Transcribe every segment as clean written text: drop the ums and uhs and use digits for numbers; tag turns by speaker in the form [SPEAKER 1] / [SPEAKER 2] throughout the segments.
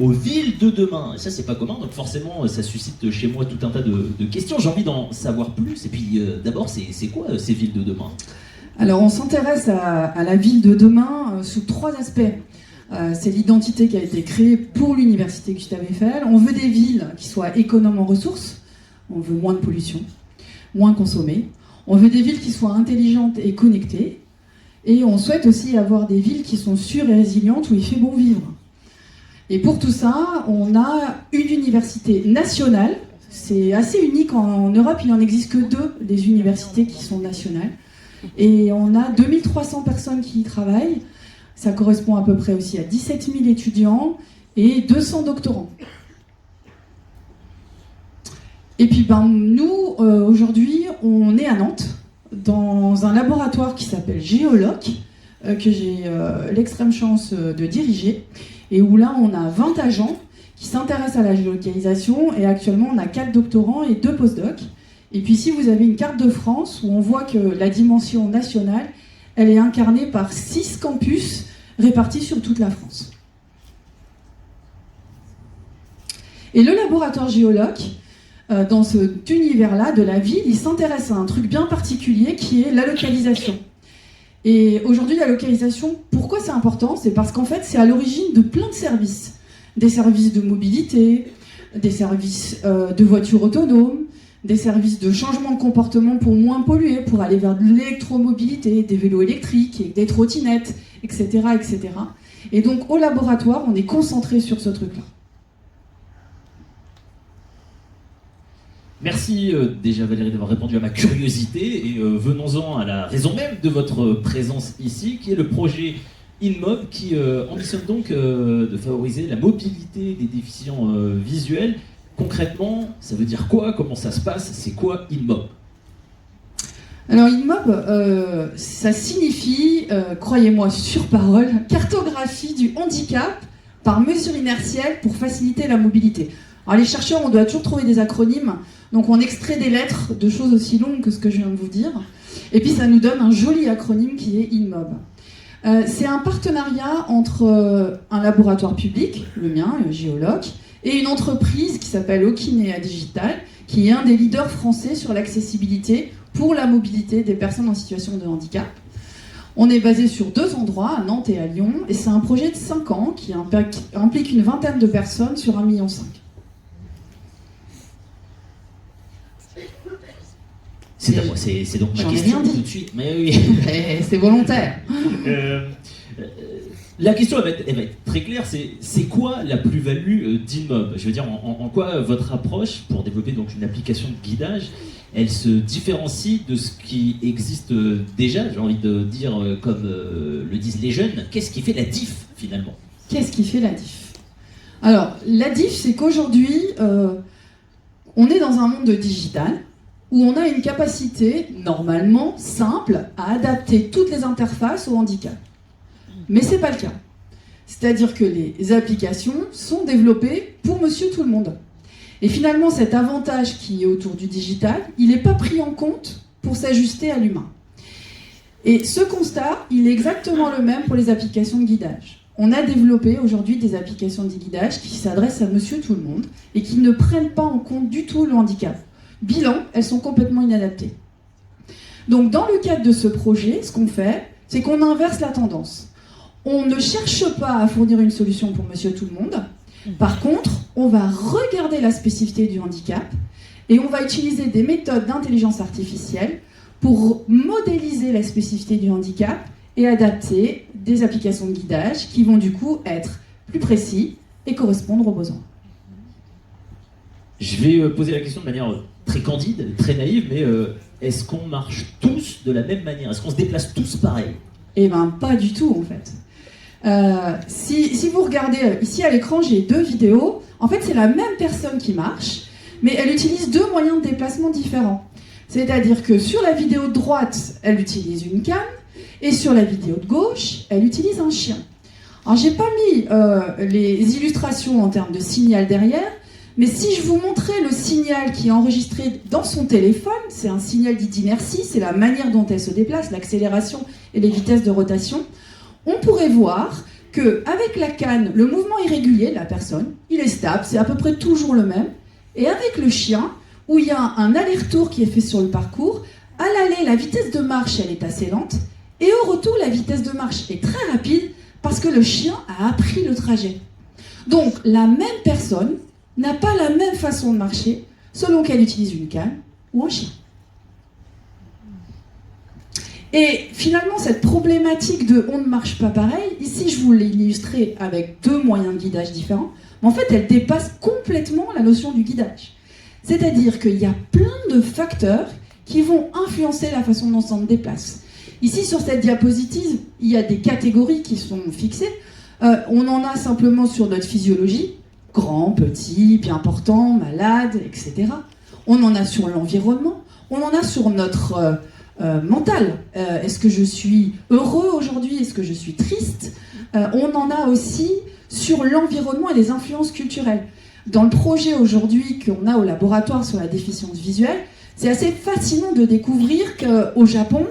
[SPEAKER 1] aux villes de demain. Et ça, c'est pas commun, donc forcément, ça suscite chez moi tout un tas de questions. J'ai envie d'en savoir plus. Et puis, d'abord, c'est quoi ces villes de demain ?
[SPEAKER 2] Alors, on s'intéresse à la ville de demain sous 3 aspects. C'est l'identité qui a été créée pour l'université Gustave Eiffel. On veut des villes qui soient économes en ressources. On veut moins de pollution, moins consommer. On veut des villes qui soient intelligentes et connectées. Et on souhaite aussi avoir des villes qui sont sûres et résilientes où il fait bon vivre. Et pour tout ça, on a une université nationale. C'est assez unique en Europe, il n'en existe que 2 des universités qui sont nationales. Et on a 2300 personnes qui y travaillent. Ça correspond à peu près aussi à 17 000 étudiants et 200 doctorants. Et puis nous, aujourd'hui, on est à Nantes, dans un laboratoire qui s'appelle Géoloc, que j'ai l'extrême chance de diriger, et où là, on a 20 agents qui s'intéressent à la géolocalisation, et actuellement, on a 4 doctorants et 2 postdocs. Et puis ici, vous avez une carte de France où on voit que la dimension nationale, elle est incarnée par 6 campus répartis sur toute la France. Et le laboratoire Géoloc, dans cet univers-là de la ville, il s'intéresse à un truc bien particulier qui est la localisation. Et aujourd'hui, la localisation, pourquoi c'est important ? C'est parce qu'en fait, c'est à l'origine de plein de services. Des services de mobilité, des services de voitures autonomes, des services de changement de comportement pour moins polluer, pour aller vers de l'électromobilité, des vélos électriques, des trottinettes, etc., etc. Et donc, au laboratoire, on est concentré sur ce truc-là.
[SPEAKER 1] Merci déjà Valérie d'avoir répondu à ma curiosité et venons-en à la raison même de votre présence ici, qui est le projet InMob qui ambitionne donc de favoriser la mobilité des déficients visuels. Concrètement, ça veut dire quoi ? Comment ça se passe ? C'est quoi InMob ?
[SPEAKER 2] Alors InMob, ça signifie, croyez-moi sur parole, cartographie du handicap par mesure inertielle pour faciliter la mobilité. Alors les chercheurs, on doit toujours trouver des acronymes, donc on extrait des lettres de choses aussi longues que ce que je viens de vous dire, et puis ça nous donne un joli acronyme qui est InMob. C'est un partenariat entre un laboratoire public, le mien, Géoloc, et une entreprise qui s'appelle Okinea Digital, qui est un des leaders français sur l'accessibilité pour la mobilité des personnes en situation de handicap. On est basé sur 2 endroits, à Nantes et à Lyon, et c'est un projet de 5 ans qui implique une vingtaine de personnes sur 1,5 million.
[SPEAKER 1] C'est à moi, c'est donc ma question tout de suite. Mais oui.
[SPEAKER 2] C'est volontaire.
[SPEAKER 1] La question elle va être très claire, c'est quoi la plus-value d'InMob ? Je veux dire, en quoi votre approche pour développer donc une application de guidage, elle se différencie de ce qui existe déjà, j'ai envie de dire, comme le disent les jeunes. Qu'est-ce qui fait la diff finalement ?
[SPEAKER 2] Qu'est-ce qui fait la diff ? Alors, la diff, c'est qu'aujourd'hui, on est dans un monde de digital, où on a une capacité, normalement, simple, à adapter toutes les interfaces au handicap. Mais c'est pas le cas. C'est-à-dire que les applications sont développées pour monsieur tout le monde. Et finalement, cet avantage qui est autour du digital, il n'est pas pris en compte pour s'ajuster à l'humain. Et ce constat, il est exactement le même pour les applications de guidage. On a développé aujourd'hui des applications de guidage qui s'adressent à monsieur tout le monde et qui ne prennent pas en compte du tout le handicap. Bilan, elles sont complètement inadaptées. Donc dans le cadre de ce projet, ce qu'on fait, c'est qu'on inverse la tendance. On ne cherche pas à fournir une solution pour monsieur tout le monde. Par contre, on va regarder la spécificité du handicap et on va utiliser des méthodes d'intelligence artificielle pour modéliser la spécificité du handicap et adapter des applications de guidage qui vont du coup être plus précis et correspondre aux besoins.
[SPEAKER 1] Je vais poser la question de manière très candide, très naïve, mais est-ce qu'on marche tous de la même manière ? Est-ce qu'on se déplace tous pareil ?
[SPEAKER 2] Eh bien, pas du tout, en fait. Si vous regardez, ici à l'écran, j'ai 2 vidéos. En fait, c'est la même personne qui marche, mais elle utilise 2 moyens de déplacement différents. C'est-à-dire que sur la vidéo de droite, elle utilise une canne, et sur la vidéo de gauche, elle utilise un chien. Alors, j'ai pas mis les illustrations en termes de signal derrière, mais si je vous montrais le signal qui est enregistré dans son téléphone, c'est un signal dit d'inertie, c'est la manière dont elle se déplace, l'accélération et les vitesses de rotation, on pourrait voir qu'avec la canne, le mouvement est régulier de la personne, il est stable, c'est à peu près toujours le même. Et avec le chien, où il y a un aller-retour qui est fait sur le parcours, à l'aller, la vitesse de marche, elle est assez lente, et au retour, la vitesse de marche est très rapide, parce que le chien a appris le trajet. Donc, la même personne n'a pas la même façon de marcher, selon qu'elle utilise une canne ou un chien. Et finalement, cette problématique de on ne marche pas pareil, ici je vous l'ai illustré avec 2 moyens de guidage différents, mais en fait elle dépasse complètement la notion du guidage. C'est-à-dire qu'il y a plein de facteurs qui vont influencer la façon dont on se déplace. Ici sur cette diapositive, il y a des catégories qui sont fixées. On en a simplement sur notre physiologie, grand, petit, bien portant, malade, etc. On en a sur l'environnement, on en a sur notre... mental. Est-ce que je suis heureux aujourd'hui? Est-ce que je suis triste? On en a aussi sur l'environnement et les influences culturelles. Dans le projet aujourd'hui qu'on a au laboratoire sur la déficience visuelle, c'est assez fascinant de découvrir qu'au Japon,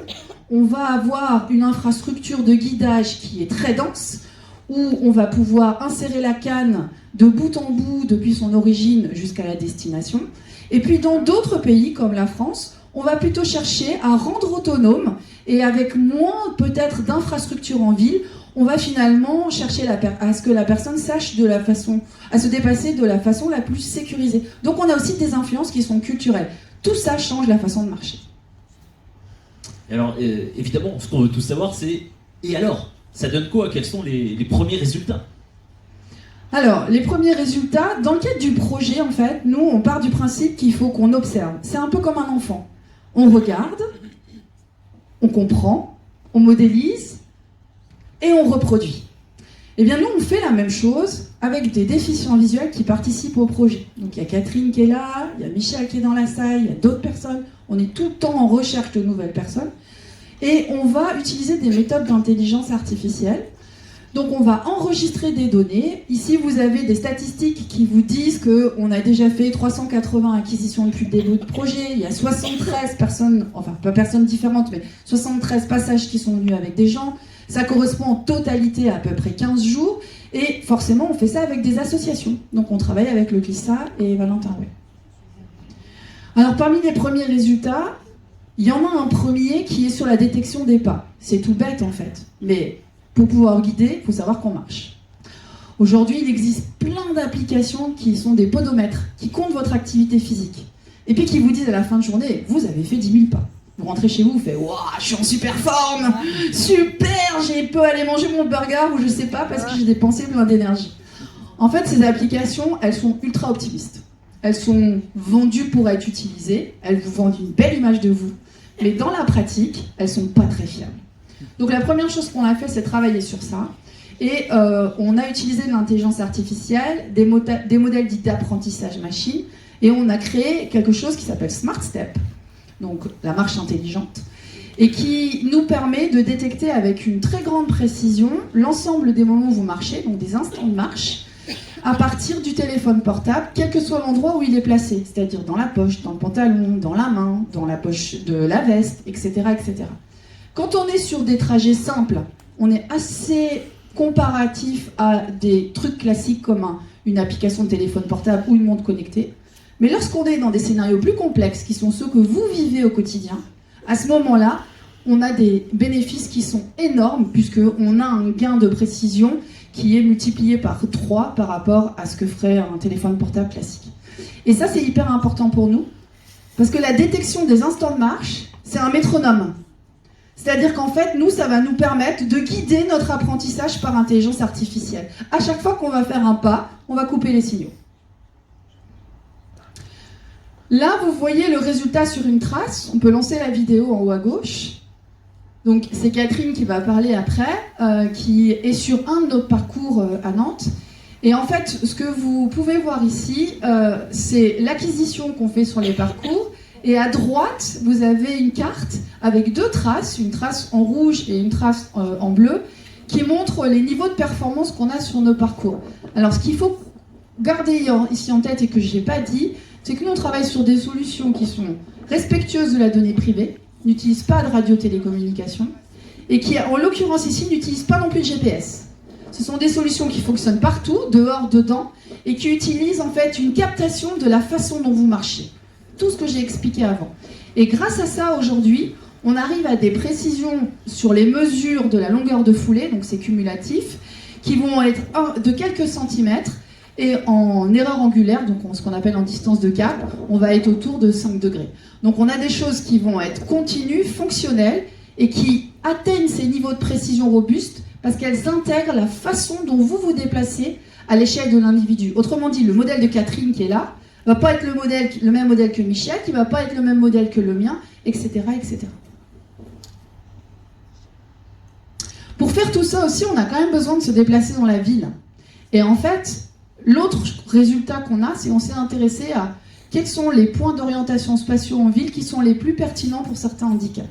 [SPEAKER 2] on va avoir une infrastructure de guidage qui est très dense, où on va pouvoir insérer la canne de bout en bout depuis son origine jusqu'à la destination. Et puis dans d'autres pays comme la France, on va plutôt chercher à rendre autonome et avec moins peut-être d'infrastructures en ville, on va finalement chercher à ce que la personne sache à se dépasser de la façon la plus sécurisée. Donc on a aussi des influences qui sont culturelles. Tout ça change la façon de marcher.
[SPEAKER 1] Et alors évidemment, ce qu'on veut tous savoir, c'est et alors, ça donne quoi? Quels sont les premiers résultats?
[SPEAKER 2] Alors, les premiers résultats, dans le cadre du projet, en fait, nous, on part du principe qu'il faut qu'on observe. C'est un peu comme un enfant. On regarde, on comprend, on modélise et on reproduit. Eh bien, nous, on fait la même chose avec des déficients visuels qui participent au projet. Donc, il y a Catherine qui est là, il y a Michel qui est dans la salle, il y a d'autres personnes. On est tout le temps en recherche de nouvelles personnes. Et on va utiliser des méthodes d'intelligence artificielle. Donc on va enregistrer des données. Ici, vous avez des statistiques qui vous disent qu'on a déjà fait 380 acquisitions depuis le début du projet. Il y a 73 personnes, enfin pas personnes différentes, mais 73 passages qui sont venus avec des gens. Ça correspond en totalité à peu près 15 jours. Et forcément, on fait ça avec des associations. Donc on travaille avec le CLISA et Valentin Rouet. Alors parmi les premiers résultats, il y en a un premier qui est sur la détection des pas. C'est tout bête en fait, mais... pour pouvoir guider, il faut savoir qu'on marche. Aujourd'hui, il existe plein d'applications qui sont des podomètres, qui comptent votre activité physique. Et puis qui vous disent à la fin de journée, vous avez fait 10 000 pas. Vous rentrez chez vous, vous faites « Waouh, je suis en super forme! Super, j'ai pu aller manger mon burger » ou je sais pas, parce que j'ai dépensé plein d'énergie. En fait, ces applications, elles sont ultra optimistes. Elles sont vendues pour être utilisées, elles vous vendent une belle image de vous. Mais dans la pratique, elles sont pas très fiables. Donc la première chose qu'on a fait, c'est travailler sur ça. Et on a utilisé de l'intelligence artificielle, des modèles dits d'apprentissage machine, et on a créé quelque chose qui s'appelle Smart Step, donc la marche intelligente, et qui nous permet de détecter avec une très grande précision l'ensemble des moments où vous marchez, donc des instants de marche, à partir du téléphone portable, quel que soit l'endroit où il est placé, c'est-à-dire dans la poche, dans le pantalon, dans la main, dans la poche de la veste, etc., etc. Quand on est sur des trajets simples, on est assez comparatif à des trucs classiques comme une application de téléphone portable ou une montre connectée. Mais lorsqu'on est dans des scénarios plus complexes, qui sont ceux que vous vivez au quotidien, à ce moment-là, on a des bénéfices qui sont énormes, puisqu'on a un gain de précision qui est multiplié par 3 par rapport à ce que ferait un téléphone portable classique. Et ça, c'est hyper important pour nous, parce que la détection des instants de marche, c'est un métronome. C'est-à-dire qu'en fait, nous, ça va nous permettre de guider notre apprentissage par intelligence artificielle. À chaque fois qu'on va faire un pas, on va couper les signaux. Là, vous voyez le résultat sur une trace. On peut lancer la vidéo en haut à gauche. Donc, c'est Catherine qui va parler après, qui est sur un de nos parcours à Nantes. Et en fait, ce que vous pouvez voir ici, c'est l'acquisition qu'on fait sur les parcours. Et à droite, vous avez une carte avec 2 traces, une trace en rouge et une trace en bleu, qui montrent les niveaux de performance qu'on a sur nos parcours. Alors, ce qu'il faut garder ici en tête et que je n'ai pas dit, c'est que nous, on travaille sur des solutions qui sont respectueuses de la donnée privée, n'utilisent pas de radio-télécommunication, et qui, en l'occurrence ici, n'utilisent pas non plus le GPS. Ce sont des solutions qui fonctionnent partout, dehors, dedans, et qui utilisent en fait une captation de la façon dont vous marchez. Tout ce que j'ai expliqué avant. Et grâce à ça, aujourd'hui, on arrive à des précisions sur les mesures de la longueur de foulée, donc c'est cumulatif, qui vont être de quelques centimètres, et en erreur angulaire, donc ce qu'on appelle en distance de cap, on va être autour de 5 degrés. Donc on a des choses qui vont être continues, fonctionnelles, et qui atteignent ces niveaux de précision robustes, parce qu'elles intègrent la façon dont vous vous déplacez à l'échelle de l'individu. Autrement dit, le modèle de Catherine qui est là va pas être le même modèle que Michel, qui va pas être le même modèle que le mien, etc., etc. Pour faire tout ça aussi, on a quand même besoin de se déplacer dans la ville. Et en fait, l'autre résultat qu'on a, c'est qu'on s'est intéressé à quels sont les points d'orientation spatiaux en ville qui sont les plus pertinents pour certains handicaps.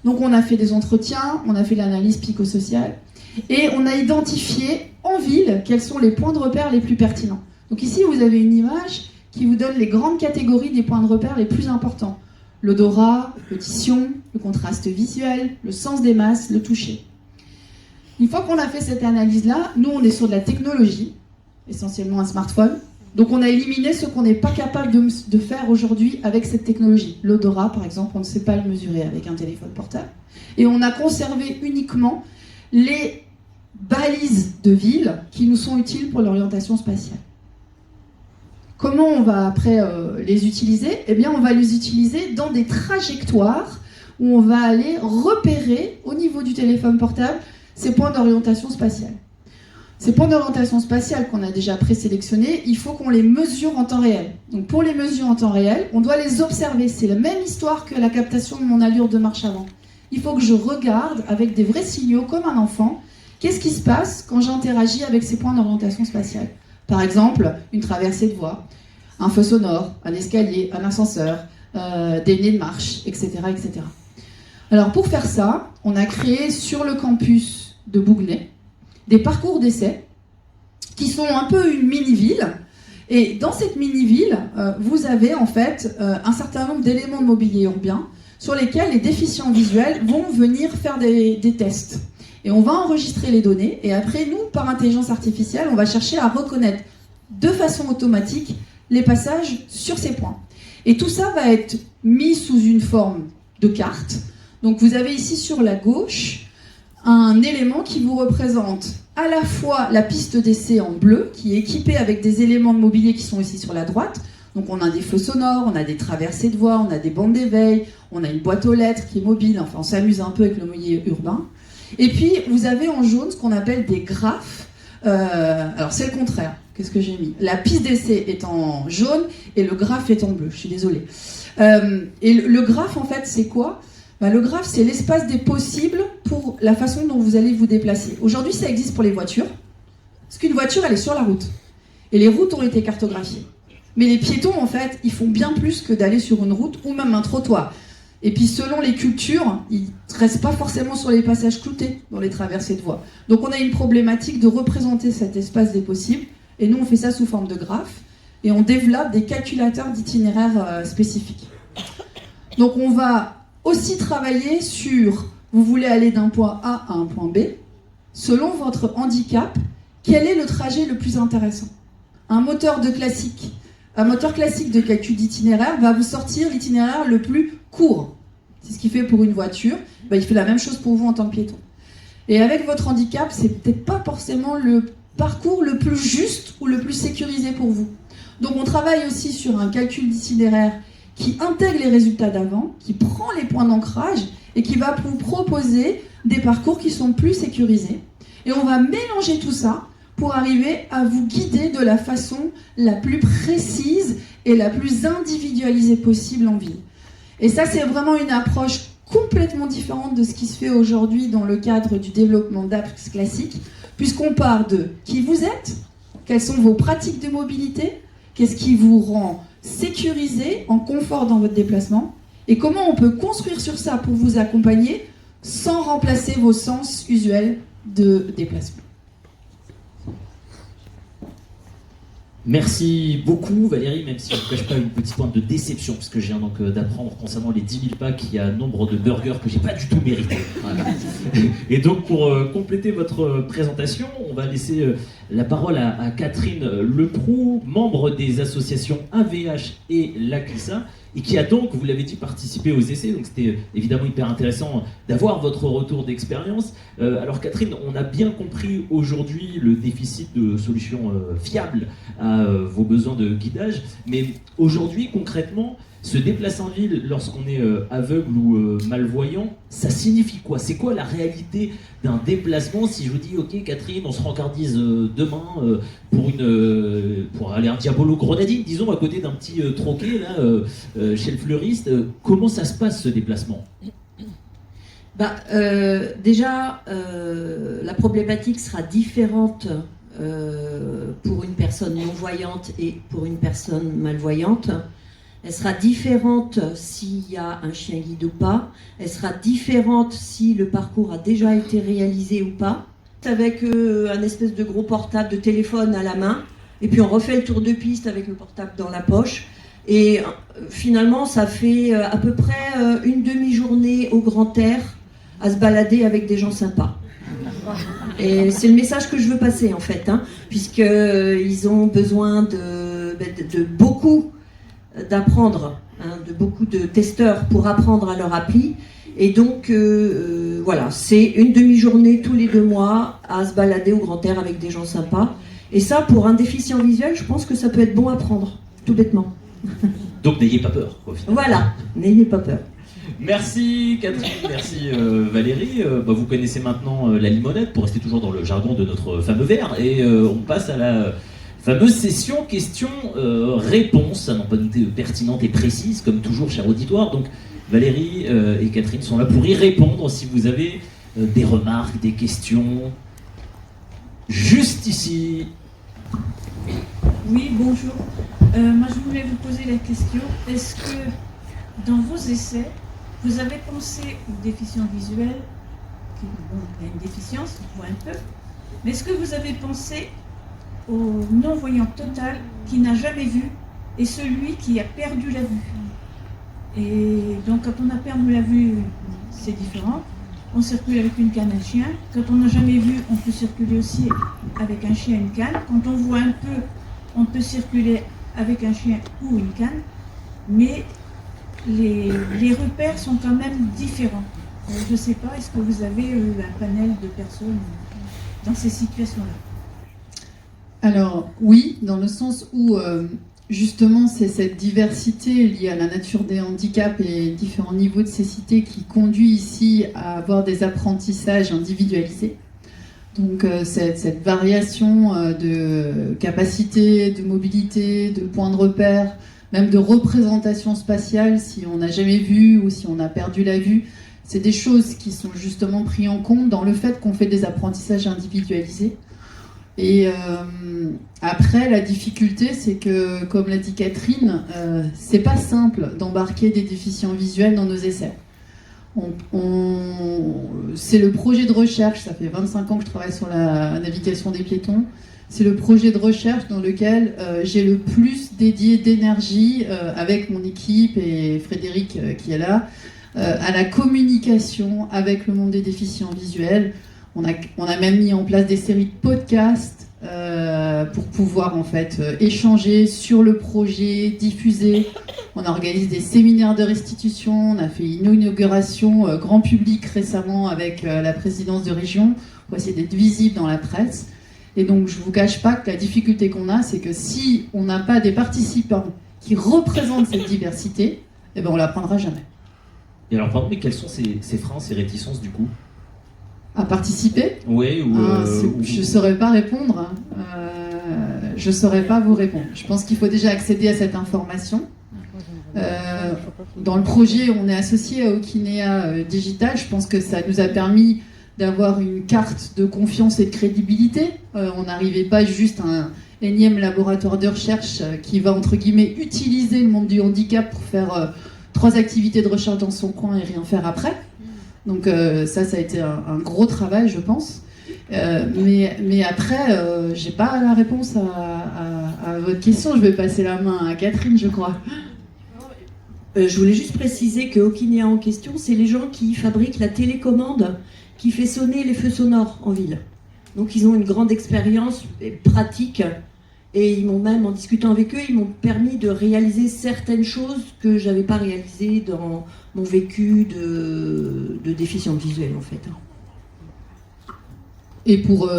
[SPEAKER 2] Donc on a fait des entretiens, on a fait l'analyse psychosociale, et on a identifié en ville quels sont les points de repère les plus pertinents. Donc ici, vous avez une image qui vous donne les grandes catégories des points de repère les plus importants. L'odorat, l'audition, le contraste visuel, le sens des masses, le toucher. Une fois qu'on a fait cette analyse-là, nous, on est sur de la technologie, essentiellement un smartphone. Donc on a éliminé ce qu'on n'est pas capable de faire aujourd'hui avec cette technologie. L'odorat, par exemple, on ne sait pas le mesurer avec un téléphone portable. Et on a conservé uniquement les balises de ville qui nous sont utiles pour l'orientation spatiale. Comment on va après les utiliser ? Eh bien, on va les utiliser dans des trajectoires où on va aller repérer au niveau du téléphone portable ces points d'orientation spatiale. Ces points d'orientation spatiale qu'on a déjà présélectionnés, il faut qu'on les mesure en temps réel. Donc pour les mesurer en temps réel, on doit les observer. C'est la même histoire que la captation de mon allure de marche avant. Il faut que je regarde avec des vrais signaux comme un enfant, qu'est-ce qui se passe quand j'interagis avec ces points d'orientation spatiale. Par exemple, une traversée de voie, un feu sonore, un escalier, un ascenseur, des nez de marche, etc., etc. Alors pour faire ça, on a créé sur le campus de Bougnay des parcours d'essai qui sont un peu une mini-ville. Et dans cette mini-ville, vous avez en fait un certain nombre d'éléments de mobilier urbain sur lesquels les déficients visuels vont venir faire des tests. Et on va enregistrer les données, et après, nous, par intelligence artificielle, on va chercher à reconnaître de façon automatique les passages sur ces points. Et tout ça va être mis sous une forme de carte. Donc vous avez ici sur la gauche un élément qui vous représente à la fois la piste d'essai en bleu, qui est équipée avec des éléments de mobilier qui sont ici sur la droite. Donc on a des feux sonores, on a des traversées de voies, on a des bandes d'éveil, on a une boîte aux lettres qui est mobile, enfin on s'amuse un peu avec le mobilier urbain. Et puis vous avez en jaune ce qu'on appelle des graphes. Alors c'est le contraire, qu'est-ce que j'ai mis ? La piste d'essai est en jaune et le graphe est en bleu, je suis désolée. Et le graphe en fait c'est quoi ? Le graphe, c'est l'espace des possibles pour la façon dont vous allez vous déplacer. Aujourd'hui, ça existe pour les voitures, parce qu'une voiture, elle est sur la route. Et les routes ont été cartographiées. Mais les piétons, en fait, ils font bien plus que d'aller sur une route ou même un trottoir. Et puis, selon les cultures, ils ne restent pas forcément sur les passages cloutés dans les traversées de voies. Donc, on a une problématique de représenter cet espace des possibles. Et nous, on fait ça sous forme de graphe. Et on développe des calculateurs d'itinéraires spécifiques. Donc, on va aussi travailler sur, vous voulez aller d'un point A à un point B, selon votre handicap, quel est le trajet le plus intéressant ? Un moteur classique de calcul d'itinéraire va vous sortir l'itinéraire le plus court. C'est ce qu'il fait pour une voiture, il fait la même chose pour vous en tant que piéton. Et avec votre handicap, c'est peut-être pas forcément le parcours le plus juste ou le plus sécurisé pour vous. Donc on travaille aussi sur un calcul d'itinéraire qui intègre les résultats d'avant, qui prend les points d'ancrage et qui va vous proposer des parcours qui sont plus sécurisés. Et on va mélanger tout ça pour arriver à vous guider de la façon la plus précise et la plus individualisée possible en ville. Et ça, c'est vraiment une approche complètement différente de ce qui se fait aujourd'hui dans le cadre du développement d'apps classiques, puisqu'on part de qui vous êtes, quelles sont vos pratiques de mobilité, qu'est-ce qui vous rend sécurisé, en confort dans votre déplacement, et comment on peut construire sur ça pour vous accompagner sans remplacer vos sens usuels de déplacement.
[SPEAKER 1] Merci beaucoup Valérie, même si je ne cache pas une petite pointe de déception, parce que je viens donc d'apprendre concernant les 10 000 packs qu'il y a un nombre de burgers que j'ai pas du tout mérité. Voilà. Et donc pour compléter votre présentation, on va laisser la parole à Catherine Leproux, membre des associations AVH et l'ACLISA, et qui a donc, vous l'avez dit, participé aux essais, donc c'était évidemment hyper intéressant d'avoir votre retour d'expérience. Alors Catherine, on a bien compris aujourd'hui le déficit de solutions fiables à vos besoins de guidage, mais aujourd'hui concrètement, se déplacer en ville lorsqu'on est aveugle ou malvoyant, ça signifie quoi? C'est quoi la réalité d'un déplacement? Si je vous dis, ok Catherine, on se rencardise demain pour aller à Diabolo-Grenadine, disons, à côté d'un petit troquet là, chez le fleuriste, comment ça se passe ce déplacement?
[SPEAKER 3] Déjà, la problématique sera différente pour une personne non-voyante et pour une personne malvoyante. Elle sera différente s'il y a un chien guide ou pas. Elle sera différente si le parcours a déjà été réalisé ou pas. Avec un espèce de gros portable de téléphone à la main. Et puis on refait le tour de piste avec le portable dans la poche. Et finalement, ça fait à peu près une demi-journée au grand air à se balader avec des gens sympas. Et c'est le message que je veux passer en fait, puisqu'ils ont besoin de beaucoup d'apprendre, de beaucoup de testeurs pour apprendre à leur appli. Et donc, voilà, c'est une demi-journée tous les 2 mois à se balader au grand air avec des gens sympas. Et ça, pour un déficient visuel, je pense que ça peut être bon à prendre, tout bêtement.
[SPEAKER 1] Donc n'ayez pas peur, au final.
[SPEAKER 3] Voilà, n'ayez pas peur.
[SPEAKER 1] Merci Catherine, merci Valérie. Vous connaissez maintenant la limonade, pour rester toujours dans le jargon de notre fameux verre. Et on passe à la fameuse session questions-réponses, à n'en pas douter pertinente et précise, comme toujours, cher auditoire. Donc Valérie et Catherine sont là pour y répondre. Si vous avez des remarques, des questions, juste ici.
[SPEAKER 4] Oui, bonjour. Moi, je voulais vous poser la question, est-ce que dans vos essais, vous avez pensé aux déficients visuels, qui a une déficience, on voit un peu, mais est-ce que vous avez pensé au non-voyant total qui n'a jamais vu et celui qui a perdu la vue? Et donc, quand on a perdu la vue, c'est différent. On circule avec une canne à chien. Quand on n'a jamais vu, on peut circuler aussi avec un chien et une canne. Quand on voit un peu, on peut circuler avec un chien ou une canne. Mais les repères sont quand même différents. Je ne sais pas, est-ce que vous avez un panel de personnes dans ces situations-là?
[SPEAKER 2] Alors oui, dans le sens où justement c'est cette diversité liée à la nature des handicaps et différents niveaux de cécité qui conduit ici à avoir des apprentissages individualisés. Donc cette variation de capacité, de mobilité, de points de repère, même de représentation spatiale, si on n'a jamais vu ou si on a perdu la vue, c'est des choses qui sont justement prises en compte dans le fait qu'on fait des apprentissages individualisés. Et après, la difficulté, c'est que, comme l'a dit Catherine, c'est pas simple d'embarquer des déficients visuels dans nos essais. C'est le projet de recherche, ça fait 25 ans que je travaille sur la navigation des piétons, c'est le projet de recherche dans lequel j'ai le plus dédié d'énergie avec mon équipe et Frédéric qui est là, à la communication avec le monde des déficients visuels. On a même mis en place des séries de podcasts pour pouvoir en fait échanger sur le projet, diffuser. On organise des séminaires de restitution, on a fait une inauguration grand public récemment avec la présidence de région pour essayer d'être visible dans la presse. Et donc je ne vous cache pas que la difficulté qu'on a, c'est que si on n'a pas des participants qui représentent cette diversité, eh ben on ne la prendra jamais.
[SPEAKER 1] Et alors pardon, mais quels sont ces freins, ces réticences du coup?
[SPEAKER 2] À participer?
[SPEAKER 1] Oui,
[SPEAKER 2] je ne saurais pas répondre. Je ne saurais pas vous répondre. Je pense qu'il faut déjà accéder à cette information. Dans le projet, on est associé à Okinea Digital. Je pense que ça nous a permis d'avoir une carte de confiance et de crédibilité. On n'arrivait pas juste à un énième laboratoire de recherche qui va, entre guillemets, utiliser le monde du handicap pour faire 3 activités de recherche dans son coin et rien faire après. Donc ça a été un gros travail, je pense. Mais après, j'ai pas la réponse à à votre question. Je vais passer la main à Catherine, je crois.
[SPEAKER 3] Je voulais juste préciser que Okinéa en question, c'est les gens qui fabriquent la télécommande qui fait sonner les feux sonores en ville. Donc ils ont une grande expérience pratique et ils m'ont même, en discutant avec eux, ils m'ont permis de réaliser certaines choses que je n'avais pas réalisées dans mon vécu de déficiente visuelle en fait.
[SPEAKER 2] Et pour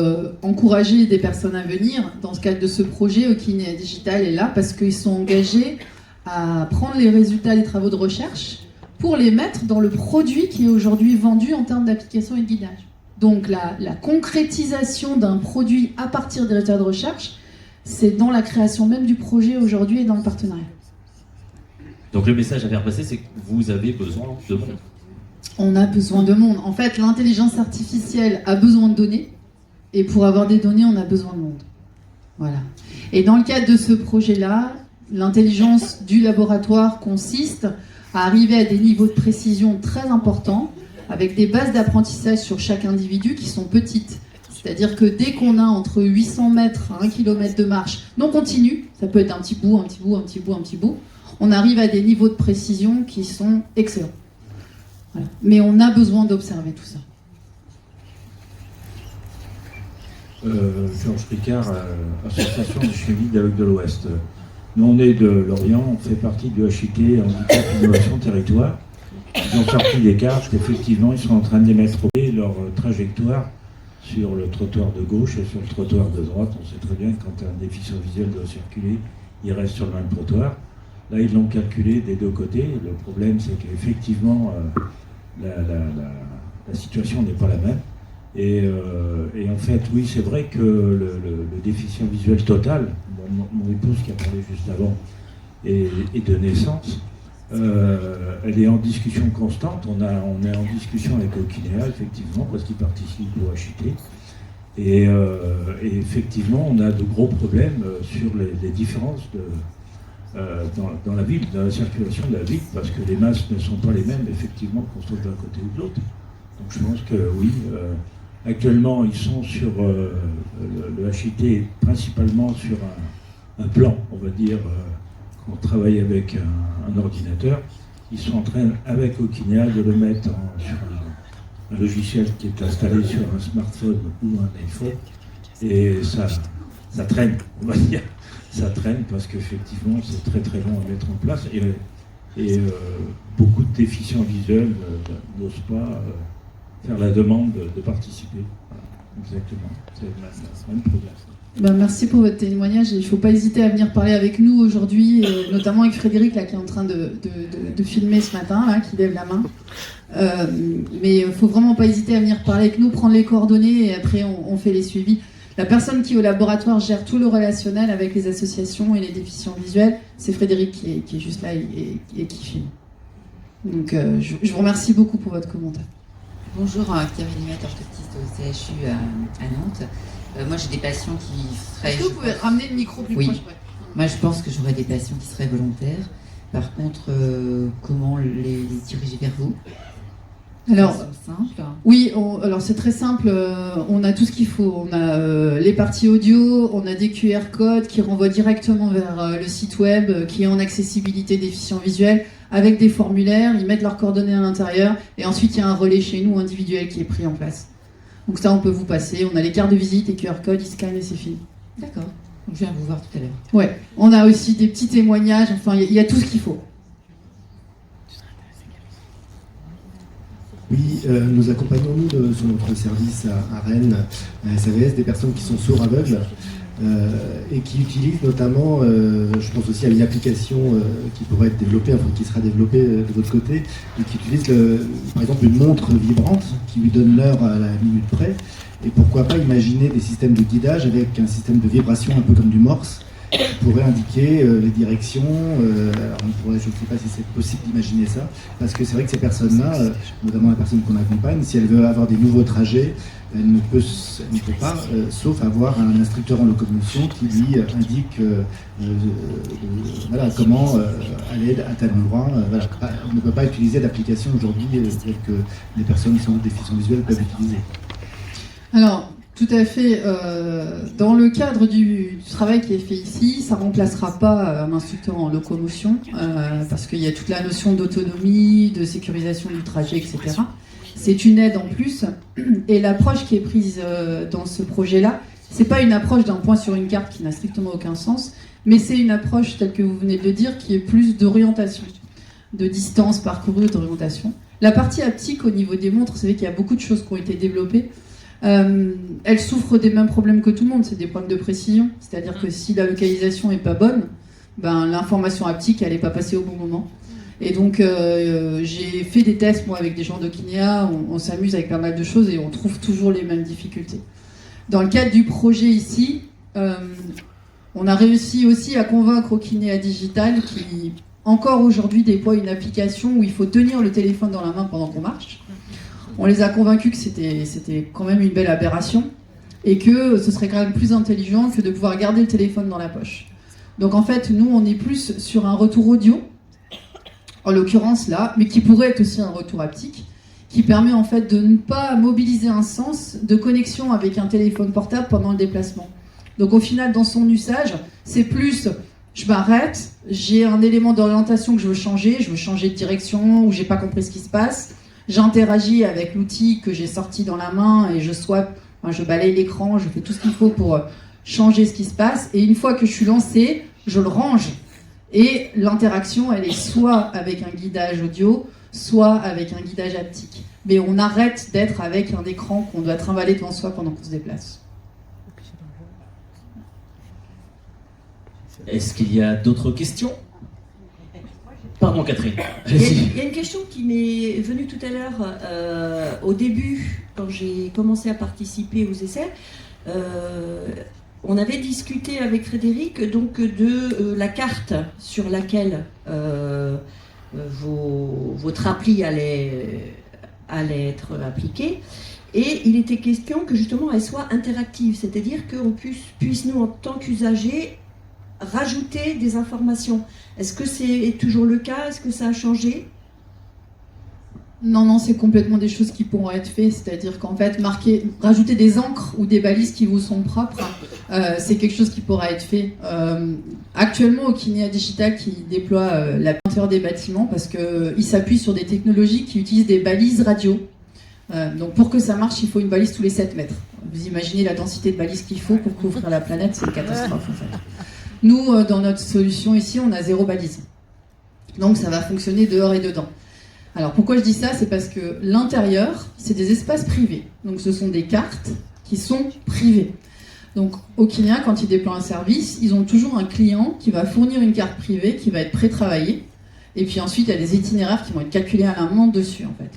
[SPEAKER 2] encourager des personnes à venir, dans ce cadre de ce projet, Okinéa Digital est là parce qu'ils sont engagés à prendre les résultats des travaux de recherche pour les mettre dans le produit qui est aujourd'hui vendu en termes d'application et de guidage. Donc la concrétisation d'un produit à partir des résultats de recherche, c'est dans la création même du projet aujourd'hui et dans le partenariat.
[SPEAKER 1] Donc le message à faire passer, c'est que vous avez besoin de monde.
[SPEAKER 2] On a besoin de monde. En fait, l'intelligence artificielle a besoin de données, et pour avoir des données, on a besoin de monde. Voilà. Et dans le cadre de ce projet-là, l'intelligence du laboratoire consiste à arriver à des niveaux de précision très importants, avec des bases d'apprentissage sur chaque individu qui sont petites. C'est-à-dire que dès qu'on a entre 800 mètres à 1 km de marche non continue, ça peut être un petit bout, un petit bout, un petit bout, un petit bout, on arrive à des niveaux de précision qui sont excellents. Voilà. Mais on a besoin d'observer tout ça.
[SPEAKER 5] Georges Ricard, Association de suivi d'aveugles de l'Ouest. Nous, on est de Lorient, on fait partie du HIT, Handicap Innovation Territoire. Ils ont sorti des cartes, effectivement, ils sont en train d'émettre leur trajectoire sur le trottoir de gauche et sur le trottoir de droite. On sait très bien que quand un déficient visuel doit circuler, il reste sur le même trottoir. Là, ils l'ont calculé des deux côtés. Le problème, c'est qu'effectivement, la situation n'est pas la même. Et en fait, oui, c'est vrai que le déficient visuel total, mon épouse qui a parlé juste avant, est de naissance, elle est en discussion constante. On est en discussion avec Okinéa, effectivement, parce qu'il participe au HIT. Et effectivement, on a de gros problèmes sur les différences dans la ville, dans la circulation de la ville, parce que les masses ne sont pas les mêmes, effectivement, qu'on soit d'un côté ou de l'autre. Donc je pense que oui, actuellement, ils sont sur le HIT, principalement sur un plan, on va dire, qu'on travaille avec un ordinateur. Ils sont en train, avec Okinéa, de le mettre sur un logiciel qui est installé sur un smartphone ou un iPhone. Et ça traîne, on va dire. Ça traîne parce qu'effectivement, c'est très très long à mettre en place. Et beaucoup de déficients visuels n'osent pas faire la demande de participer. Voilà, exactement. C'est le même problème.
[SPEAKER 2] Ben, merci pour votre témoignage. Il ne faut pas hésiter à venir parler avec nous aujourd'hui, notamment avec Frédéric là, qui est en train de filmer ce matin, là, qui lève la main. Mais il ne faut vraiment pas hésiter à venir parler avec nous, prendre les coordonnées et après on fait les suivis. La personne qui au laboratoire gère tout le relationnel avec les associations et les déficients visuels, c'est Frédéric qui est juste là et qui filme. Donc je vous remercie beaucoup pour votre commentaire.
[SPEAKER 6] Bonjour, Pierre Vénimet, orthoptiste au CHU à Nantes. Moi j'ai des patients qui seraient...
[SPEAKER 2] Est-ce que vous pouvez ramener le micro plus proche?
[SPEAKER 6] Moi je pense que j'aurais des patients qui seraient volontaires. Par contre, comment les diriger vers vous?
[SPEAKER 2] Alors,
[SPEAKER 6] simple.
[SPEAKER 2] Oui, alors c'est très simple, on a tout ce qu'il faut. On a les parties audio, on a des QR codes qui renvoient directement vers le site web qui est en accessibilité déficient visuel avec des formulaires, ils mettent leurs coordonnées à l'intérieur et ensuite il y a un relais chez nous individuel qui est pris en place. Donc ça on peut vous passer, on a les cartes de visite, les QR codes, ils scannent et c'est fini.
[SPEAKER 6] D'accord, donc je viens vous voir tout à l'heure.
[SPEAKER 2] Ouais, on a aussi des petits témoignages, enfin il y a tout ce qu'il faut.
[SPEAKER 7] Oui, nous accompagnons sur notre service à Rennes, à SAVS, des personnes qui sont sourds aveugles et qui utilisent notamment, je pense aussi à une application qui pourrait être développée, enfin qui sera développée de votre côté, et qui utilise par exemple une montre vibrante qui lui donne l'heure à la minute près. Et pourquoi pas imaginer des systèmes de guidage avec un système de vibration un peu comme du Morse, qui pourrait indiquer les directions. Alors je ne sais pas si c'est possible d'imaginer ça, parce que c'est vrai que ces personnes-là, notamment la personne qu'on accompagne, si elle veut avoir des nouveaux trajets, elle ne peut pas, sauf avoir un instructeur en locomotion qui lui indique voilà, comment aller à tel endroit. Voilà. On ne peut pas utiliser d'application aujourd'hui telle que les personnes qui sont déficients visuels peuvent utiliser.
[SPEAKER 2] Alors, Tout à fait. Dans le cadre du travail qui est fait ici, ça ne remplacera pas un instructeur en locomotion, parce qu'il y a toute la notion d'autonomie, de sécurisation du trajet, etc. C'est une aide en plus. Et l'approche qui est prise dans ce projet-là, c'est pas une approche d'un point sur une carte qui n'a strictement aucun sens, mais c'est une approche, telle que vous venez de le dire, qui est plus d'orientation, de distance parcourue, d'orientation. La partie haptique au niveau des montres, vous savez qu'il y a beaucoup de choses qui ont été développées. Elles souffrent des mêmes problèmes que tout le monde, c'est des problèmes de précision. C'est-à-dire que si la localisation n'est pas bonne, ben, l'information haptique, elle n'est pas passée au bon moment. Et donc, j'ai fait des tests, moi, avec des gens d'Okinéa, on s'amuse avec pas mal de choses et on trouve toujours les mêmes difficultés. Dans le cadre du projet ici, on a réussi aussi à convaincre Okinéa Digital qui, encore aujourd'hui, déploie une application où il faut tenir le téléphone dans la main pendant qu'on marche. On les a convaincus que c'était quand même une belle aberration et que ce serait quand même plus intelligent que de pouvoir garder le téléphone dans la poche. Donc en fait, nous, on est plus sur un retour audio, en l'occurrence là, mais qui pourrait être aussi un retour haptique, qui permet en fait de ne pas mobiliser un sens de connexion avec un téléphone portable pendant le déplacement. Donc au final, dans son usage, c'est plus je m'arrête, j'ai un élément d'orientation que je veux changer de direction ou j'ai pas compris ce qui se passe, j'interagis avec l'outil que j'ai sorti dans la main et je balaye l'écran, je fais tout ce qu'il faut pour changer ce qui se passe et une fois que je suis lancé, je le range. Et l'interaction, elle est soit avec un guidage audio, soit avec un guidage haptique. Mais on arrête d'être avec un écran qu'on doit trimballer devant soi pendant qu'on se déplace.
[SPEAKER 1] Est-ce qu'il y a d'autres questions? Pardon, Catherine.
[SPEAKER 3] Il y a une question qui m'est venue tout à l'heure au début, quand j'ai commencé à participer aux essais. On avait discuté avec Frédéric donc, de la carte sur laquelle votre appli allait être appliquée. Et il était question que justement elle soit interactive, c'est-à-dire qu'on puisse nous, en tant qu'usagers, rajouter des informations. Est-ce que c'est toujours le cas? Est-ce que ça a changé?
[SPEAKER 2] Non, c'est complètement des choses qui pourront être faites, c'est-à-dire qu'en fait, rajouter des encres ou des balises qui vous sont propres, c'est quelque chose qui pourra être fait. Actuellement, Okinéa Digital qui déploie la peinture des bâtiments parce qu'il s'appuie sur des technologies qui utilisent des balises radio. Donc pour que ça marche, il faut une balise tous les 7 mètres. Vous imaginez la densité de balises qu'il faut pour couvrir la planète, c'est une catastrophe en fait. Nous, dans notre solution ici, on a 0 balise. Donc ça va fonctionner dehors et dedans. Alors pourquoi je dis ça? C'est parce que l'intérieur, c'est des espaces privés. Donc ce sont des cartes qui sont privées. Donc Okinéa, quand ils déploient un service, ils ont toujours un client qui va fournir une carte privée qui va être pré-travaillée. Et puis ensuite, il y a des itinéraires qui vont être calculés à la main dessus en fait.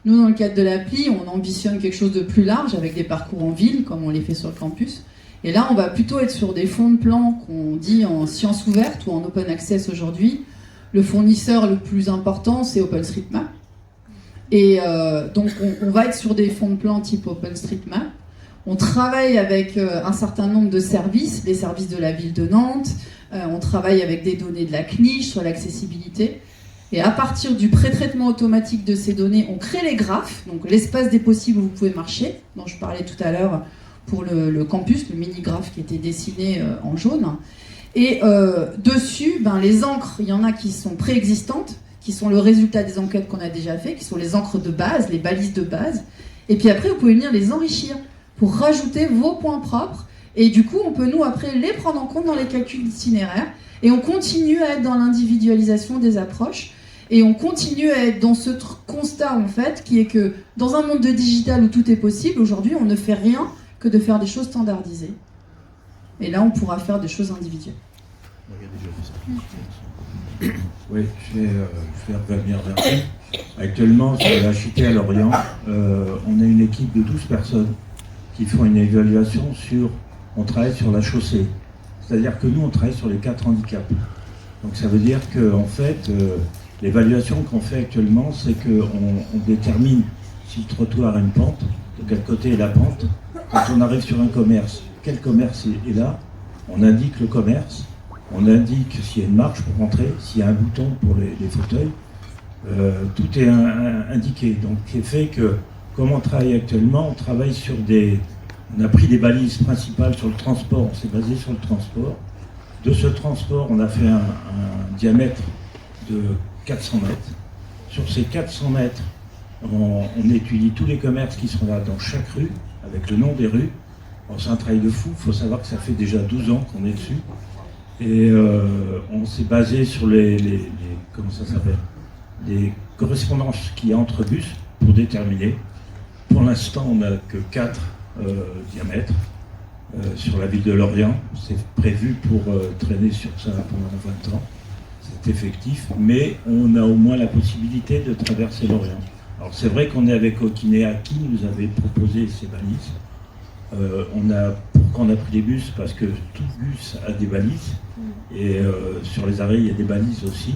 [SPEAKER 2] Nous, dans le cadre de l'appli, on ambitionne quelque chose de plus large avec des parcours en ville, comme on les fait sur le campus. Et là, on va plutôt être sur des fonds de plan qu'on dit en sciences ouvertes ou en open access aujourd'hui. Le fournisseur le plus important, c'est OpenStreetMap. Et donc, on va être sur des fonds de plan type OpenStreetMap. On travaille avec un certain nombre de services, les services de la ville de Nantes. On travaille avec des données de la CNIL sur l'accessibilité. Et à partir du pré-traitement automatique de ces données, on crée les graphes, donc l'espace des possibles où vous pouvez marcher, dont je parlais tout à l'heure pour le campus, le mini-graphe qui était dessiné en jaune. Et dessus, les encres, il y en a qui sont préexistantes, qui sont le résultat des enquêtes qu'on a déjà fait, qui sont les encres de base, les balises de base. Et puis après, vous pouvez venir les enrichir pour rajouter vos points propres. Et du coup, on peut, nous, après, les prendre en compte dans les calculs d'itinéraire. Et on continue à être dans l'individualisation des approches. Et on continue à être dans ce constat, en fait, qui est que dans un monde de digital où tout est possible, aujourd'hui, on ne fait rien que de faire des choses standardisées. Et là, on pourra faire des choses individuelles.
[SPEAKER 5] Oui, je vais revenir vers vous. Actuellement, sur la Chité à Lorient, on a une équipe de 12 personnes qui font une évaluation on travaille sur la chaussée. C'est-à-dire que nous, on travaille sur les 4 handicaps. Donc ça veut dire qu'en fait, l'évaluation qu'on fait actuellement, c'est qu'on détermine si le trottoir a une pente, de quel côté est la pente. Quand on arrive sur un commerce, quel commerce est là, on indique le commerce, on indique s'il y a une marche pour rentrer, s'il y a un bouton pour les fauteuils. Tout est indiqué. Donc, ce qui fait que, comme on travaille actuellement, on travaille sur des On a pris des balises principales sur le transport, on s'est basé sur le transport. De ce transport, on a fait un diamètre de 400 mètres. Sur ces 400 mètres, on étudie tous les commerces qui sont là dans chaque rue, avec le nom des rues. Bon, c'est un travail de fou, il faut savoir que ça fait déjà 12 ans qu'on est dessus. Et on s'est basé sur comment ça s'appelle, les correspondances qu'il y a entre bus pour déterminer. Pour l'instant, on n'a que 4 diamètres sur la ville de Lorient. C'est prévu pour traîner sur ça pendant 20 ans. C'est effectif, mais on a au moins la possibilité de traverser Lorient. Alors c'est vrai qu'on est avec Okinea qui nous avait proposé ces balises. Pourquoi on a pris des bus? Parce que tout bus a des balises et sur les arrêts il y a des balises aussi.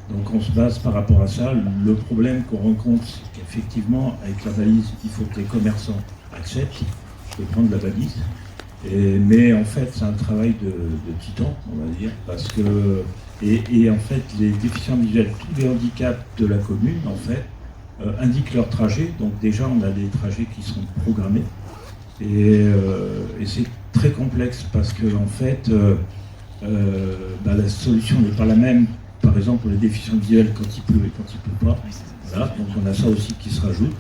[SPEAKER 5] Donc on se base par rapport à ça. Le problème qu'on rencontre, c'est qu'effectivement avec la balise, il faut que les commerçants acceptent de prendre la balise. Mais en fait c'est un travail de titan, on va dire, parce que et en fait les déficients visuels, tous les handicaps de la commune en fait indiquent leur trajet. Donc déjà on a des trajets qui sont programmés. Et c'est très complexe parce que en fait, la solution n'est pas la même. Par exemple, pour les déficients visuels, quand il pleut et quand il ne pleut pas. Voilà, donc on a ça aussi qui se rajoute.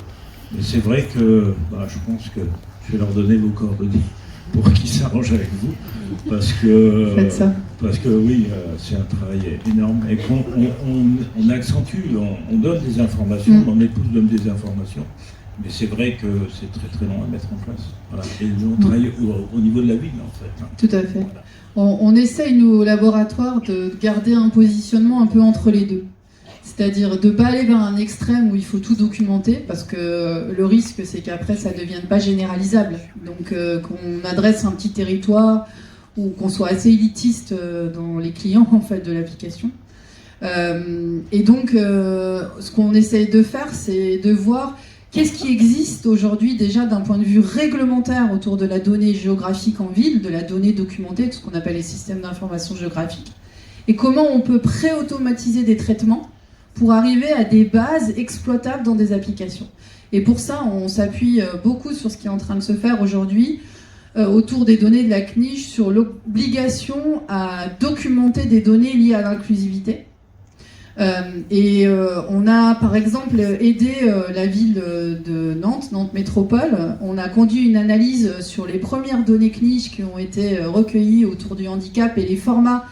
[SPEAKER 5] Mais c'est vrai que je pense que je vais leur donner vos coordonnées pour qu'ils s'arrangent avec vous, parce que oui, c'est un travail énorme et qu'on accentue, on donne des informations, mon épouse donne des informations. Mais c'est vrai que c'est très très long à mettre en place. Voilà. Et nous, on travaille au niveau de la ville, en fait.
[SPEAKER 2] Tout à fait. On essaye, nous, au laboratoire, de garder un positionnement un peu entre les deux. C'est-à-dire de ne pas aller vers un extrême où il faut tout documenter, parce que le risque, c'est qu'après, ça ne devienne pas généralisable. Donc, qu'on adresse un petit territoire ou qu'on soit assez élitiste dans les clients, en fait, de l'application. Et donc, ce qu'on essaye de faire, c'est de voir qu'est-ce qui existe aujourd'hui déjà d'un point de vue réglementaire autour de la donnée géographique en ville, de la donnée documentée, de ce qu'on appelle les systèmes d'information géographique, et comment on peut pré-automatiser des traitements pour arriver à des bases exploitables dans des applications. Et pour ça, on s'appuie beaucoup sur ce qui est en train de se faire aujourd'hui autour des données de la CNIL sur l'obligation à documenter des données liées à l'inclusivité. On a par exemple aidé la ville de Nantes Métropole. On a conduit une analyse sur les premières données CNIL qui ont été recueillies autour du handicap et les formats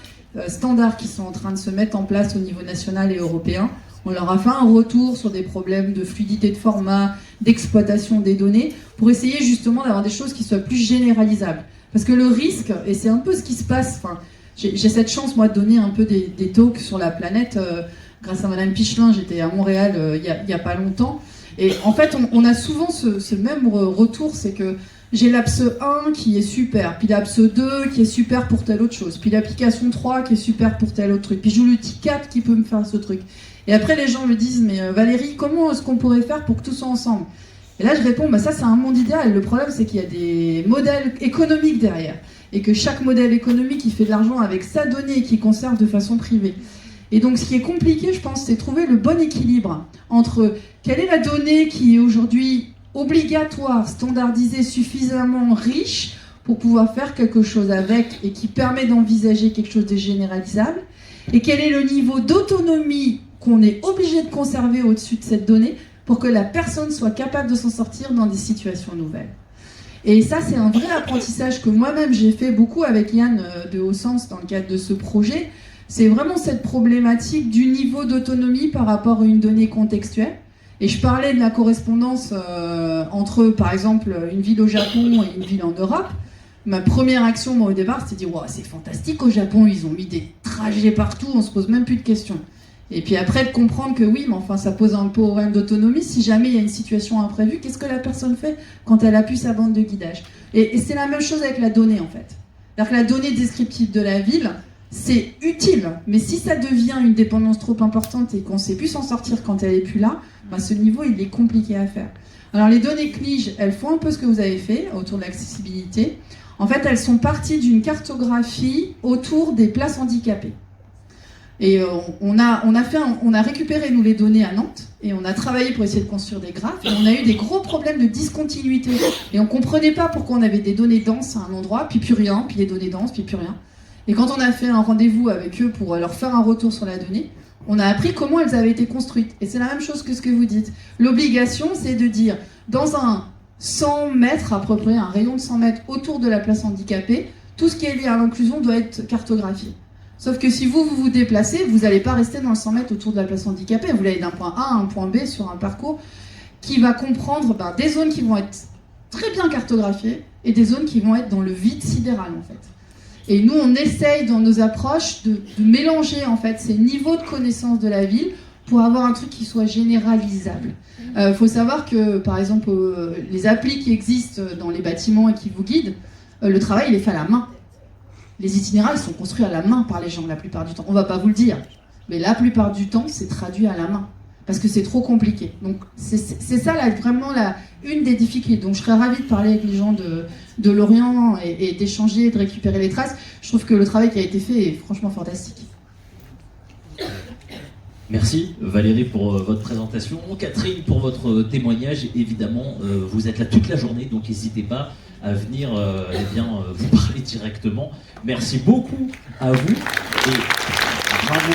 [SPEAKER 2] standards qui sont en train de se mettre en place au niveau national et européen. On leur a fait un retour sur des problèmes de fluidité de format, d'exploitation des données, pour essayer justement d'avoir des choses qui soient plus généralisables. Parce que le risque, et c'est un peu ce qui se passe, j'ai cette chance, moi, de donner un peu des talks sur la planète. Grâce à Madame Pichelin, j'étais à Montréal il y a pas longtemps. Et en fait, on a souvent ce même retour, c'est que j'ai l'apps 1 qui est super, puis l'apps 2 qui est super pour telle autre chose, puis l'application 3 qui est super pour tel autre truc, puis j'ai l'outil 4 qui peut me faire ce truc. Et après, les gens me disent, mais Valérie, comment est-ce qu'on pourrait faire pour que tout soit ensemble? Et là, je réponds, ça, c'est un monde idéal. Le problème, c'est qu'il y a des modèles économiques derrière. Et que chaque modèle économique, il fait de l'argent avec sa donnée qu'il conserve de façon privée. Et donc, ce qui est compliqué, je pense, c'est trouver le bon équilibre entre quelle est la donnée qui est aujourd'hui obligatoire, standardisée, suffisamment riche pour pouvoir faire quelque chose avec et qui permet d'envisager quelque chose de généralisable, et quel est le niveau d'autonomie qu'on est obligé de conserver au-dessus de cette donnée pour que la personne soit capable de s'en sortir dans des situations nouvelles. Et ça, c'est un vrai apprentissage que moi-même j'ai fait beaucoup avec Yann de Haut-Sens dans le cadre de ce projet. C'est vraiment cette problématique du niveau d'autonomie par rapport à une donnée contextuelle. Et je parlais de la correspondance entre, par exemple, une ville au Japon et une ville en Europe. Ma première action, moi, au départ, c'était de dire wow, c'est fantastique au Japon, ils ont mis des trajets partout, on se pose même plus de questions. Et puis après, de comprendre que oui, mais enfin, ça pose un problème d'autonomie. Si jamais il y a une situation imprévue, qu'est-ce que la personne fait quand elle appuie sa bande de guidage? Et c'est la même chose avec la donnée, en fait. C'est-à-dire que la donnée descriptive de la ville, c'est utile, mais si ça devient une dépendance trop importante et qu'on ne sait plus s'en sortir quand elle n'est plus là, ce niveau, il est compliqué à faire. Alors les données CNIL, elles font un peu ce que vous avez fait autour de l'accessibilité. En fait, elles sont parties d'une cartographie autour des places handicapées. Et on a récupéré, nous, les données à Nantes, et on a travaillé pour essayer de construire des graphes, et on a eu des gros problèmes de discontinuité. Et on comprenait pas pourquoi on avait des données denses à un endroit, puis plus rien, puis les données denses, puis plus rien. Et quand on a fait un rendez-vous avec eux pour leur faire un retour sur la donnée, on a appris comment elles avaient été construites. Et c'est la même chose que ce que vous dites. L'obligation, c'est de dire, dans un 100 mètres à peu près, un rayon de 100 mètres autour de la place handicapée, tout ce qui est lié à l'inclusion doit être cartographié. Sauf que si vous déplacez, vous n'allez pas rester dans le 100 mètres autour de la place handicapée. Vous allez d'un point A à un point B sur un parcours qui va comprendre des zones qui vont être très bien cartographiées et des zones qui vont être dans le vide sidéral, en fait. Et nous, on essaye dans nos approches de mélanger, en fait, ces niveaux de connaissance de la ville pour avoir un truc qui soit généralisable. Faut savoir que, par exemple, les applis qui existent dans les bâtiments et qui vous guident, le travail, il est fait à la main. Les itinéraires sont construits à la main par les gens la plupart du temps. On va pas vous le dire, mais la plupart du temps, c'est traduit à la main parce que c'est trop compliqué. Donc c'est ça vraiment une des difficultés. Donc je serais ravie de parler avec les gens de Lorient et d'échanger, de récupérer les traces. Je trouve que le travail qui a été fait est franchement fantastique.
[SPEAKER 1] Merci Valérie pour votre présentation, Catherine pour votre témoignage. Évidemment, vous êtes là toute la journée, donc n'hésitez pas à venir vous parler directement. Merci beaucoup à vous et bravo.